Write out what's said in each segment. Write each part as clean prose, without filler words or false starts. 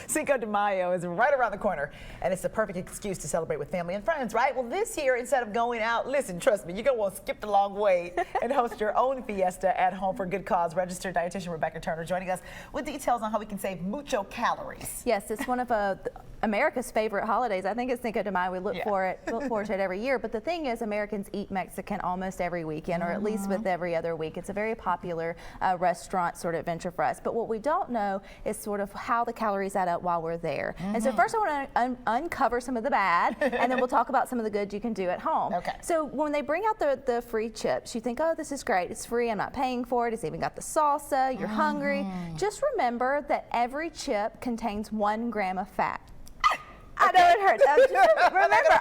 Cinco de Mayo is right around the corner, and it's the perfect excuse to celebrate with family and friends, right? Well, this year, instead of going out, listen, trust me, you're going to want to skip the long way and host your own fiesta at home for a good cause. Registered dietitian Rebecca Turner joining us with details on how we can save mucho calories. Yes, it's one of America's favorite holidays. I think it's Cinco de Mayo. We look forward to it every year. But the thing is, Americans eat Mexican almost every weekend, or at least with every other week. It's a very popular restaurant sort of venture for us. But what we don't know is sort of how the calories add up while we're there. And so first I want to uncover some of the bad, and then we'll talk about some of the good you can do at home. Okay. So when they bring out the free chips, you think, oh, this is great. It's free. I'm not paying for it. It's even got the salsa. You're hungry. Just remember that every chip contains 1 gram of fat. I know it hurts. Remember,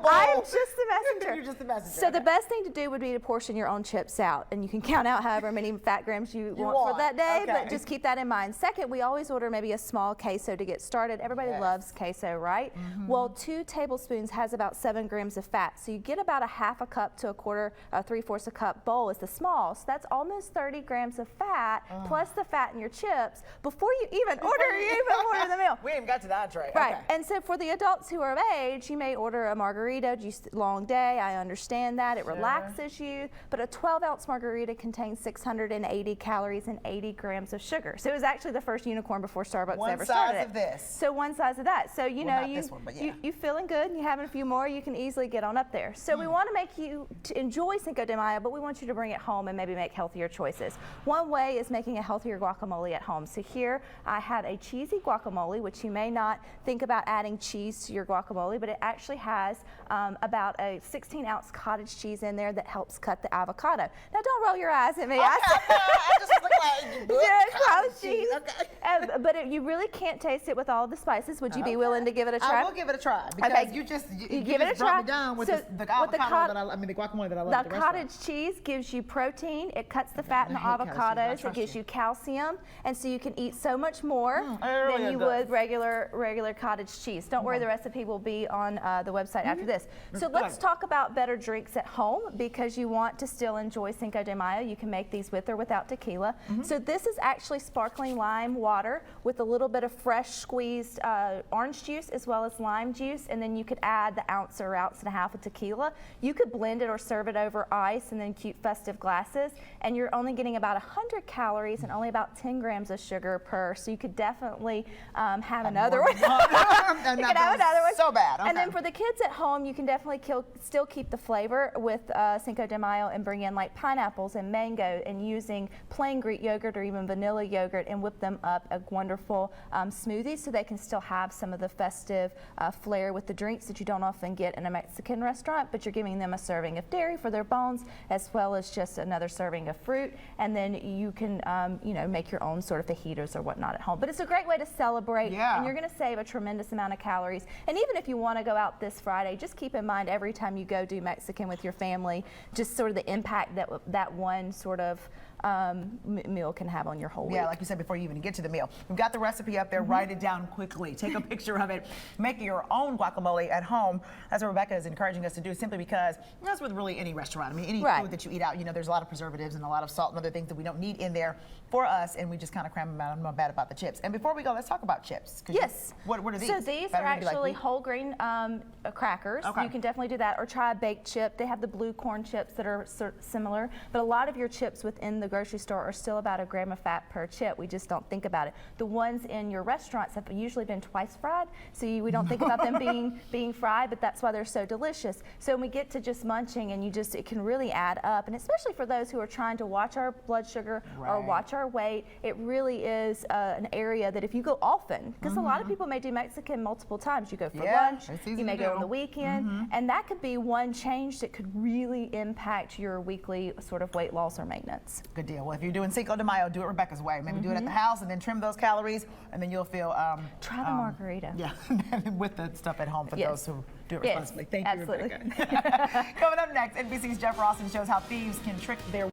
I'm just the messenger. You're just the messenger. So the best thing to do would be to portion your own chips out, and you can count out however many fat grams you want for that day, but just keep that in mind. Second, we always order maybe a small queso to get started. Everybody loves queso, right? Well, 2 tablespoons has about 7 grams of fat, so you get about a half a cup to a quarter, 3/4 a cup bowl is the small, so that's almost 30 grams of fat plus the fat in your chips before you even order the meal. We ain't got to that entree. Right, Okay. and so for the adults who are of age, you may order a margarita, just long day. I understand that. It relaxes you, but a 12-ounce margarita contains 680 calories and 80 grams of sugar. So it was actually the first unicorn before Starbucks ever started. One size of this. So one size of that. So you know, you feeling good and you having a few more, you can easily get on up there. So we want to make you enjoy Cinco de Mayo, but we want you to bring it home and maybe make healthier choices. One way is making a healthier guacamole at home. So here I have a cheesy guacamole, which you may not think about adding cheese to your guacamole, but it actually has about a 16-ounce cottage cheese in there that helps cut the avocado. Now don't roll your eyes at me. I just look like cottage cheese. But you really can't taste it with all the spices. Would you be willing to give it a try? I will give it a try, because you give it a try. Me down with the guacamole that I love. The cottage cheese gives you protein. It cuts the fat in the avocados. It gives you calcium, and so you can eat so much more than you would regular cottage cheese. Don't worry, the recipe will be on the website after this. So let's talk about better drinks at home, because you want to still enjoy Cinco de Mayo. You can make these with or without tequila. So this is actually sparkling lime water with a little bit of fresh squeezed orange juice as well as lime juice, and then you could add the ounce or ounce and a half of tequila. You could blend it or serve it over ice and then cute festive glasses, and you're only getting about 100 calories and only about 10 grams of sugar per, so you could definitely have another one. You can have another one. So bad. Okay. And then for the kids at home, you can definitely still keep the flavor with Cinco de Mayo and bring in like pineapples and mango, and using plain Greek yogurt or even vanilla yogurt and whip them up a wonderful smoothie, so they can still have some of the festive flair with the drinks that you don't often get in a Mexican restaurant, but you're giving them a serving of dairy for their bones as well as just another serving of fruit, and then you can make your own sort of fajitas or whatnot at home. But it's a great way to celebrate, and you're going to save a tremendous amount of calories. And even if you want to go out this Friday, just keep in mind every time you go do Mexican with your family, just sort of the impact that one sort of meal can have on your whole week. Yeah, like you said before you even get to the meal. We've got the recipe up there. Write it down quickly. Take a picture of it. Make your own guacamole at home. That's what Rebecca is encouraging us to do, simply because that's with really any restaurant. I mean, any food that you eat out, there's a lot of preservatives and a lot of salt and other things that we don't need in there for us, and we just kind of cram them out. I'm not bad about the chips. And before we go, let's talk about chips. Yes. What are these? So these are actually whole grain crackers. Okay. You can definitely do that, or try a baked chip. They have the blue corn chips that are similar, but a lot of your chips within the grocery store are still about 1 gram of fat per chip. We just don't think about it. The ones in your restaurants have usually been twice fried, so we don't think about them being fried, but that's why they're so delicious. So when we get to just munching, and it can really add up, and especially for those who are trying to watch our blood sugar or watch our weight, it really is an area that if you go often, because a lot of people may do Mexican multiple times. You go for lunch, you may go on the weekend, and that could be one change that could really impact your weekly sort of weight loss or maintenance. Good deal. Well, if you're doing Cinco de Mayo, do it Rebecca's way. Maybe do it at the house and then trim those calories, and then you'll feel try the margarita. Yeah, with the stuff at home for those who do it responsibly. Thank you, absolutely. Rebecca. Coming up next, NBC's Jeff Rawson shows how thieves can trick their